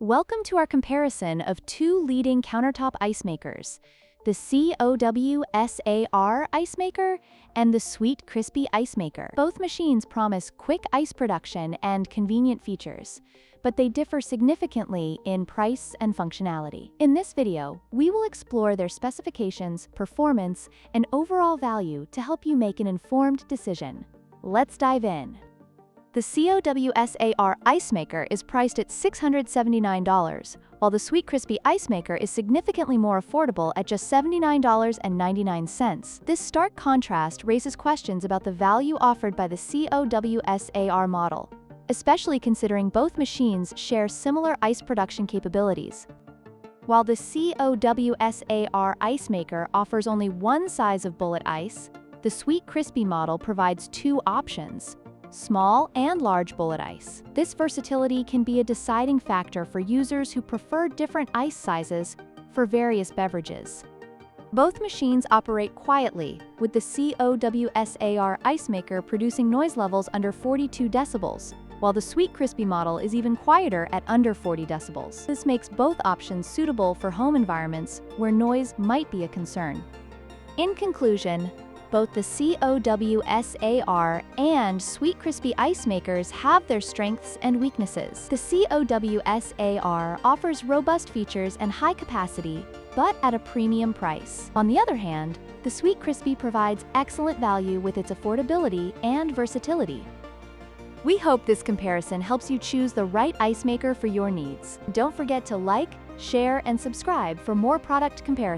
Welcome to our comparison of two leading countertop ice makers, the COWSAR ice maker and the Sweetcrispy ice maker. Both machines promise quick ice production and convenient features, but they differ significantly in price and functionality. In this video, we will explore their specifications, performance, and overall value to help you make an informed decision. Let's dive in. The COWSAR ice maker is priced at $679, while the Sweetcrispy ice maker is significantly more affordable at just $79.99. This stark contrast raises questions about the value offered by the COWSAR model, especially considering both machines share similar ice production capabilities. While the COWSAR ice maker offers only one size of bullet ice, the Sweetcrispy model provides two options: small and large bullet ice. This versatility can be a deciding factor for users who prefer different ice sizes for various beverages. Both machines operate quietly, with the COWSAR ice maker producing noise levels under 42 decibels, while the Sweetcrispy model is even quieter at under 40 decibels. This makes both options suitable for home environments where noise might be a concern. In conclusion, both the COWSAR and Sweetcrispy ice makers have their strengths and weaknesses. The COWSAR offers robust features and high capacity, but at a premium price. On the other hand, the Sweetcrispy provides excellent value with its affordability and versatility. We hope this comparison helps you choose the right ice maker for your needs. Don't forget to like, share, and subscribe for more product comparisons.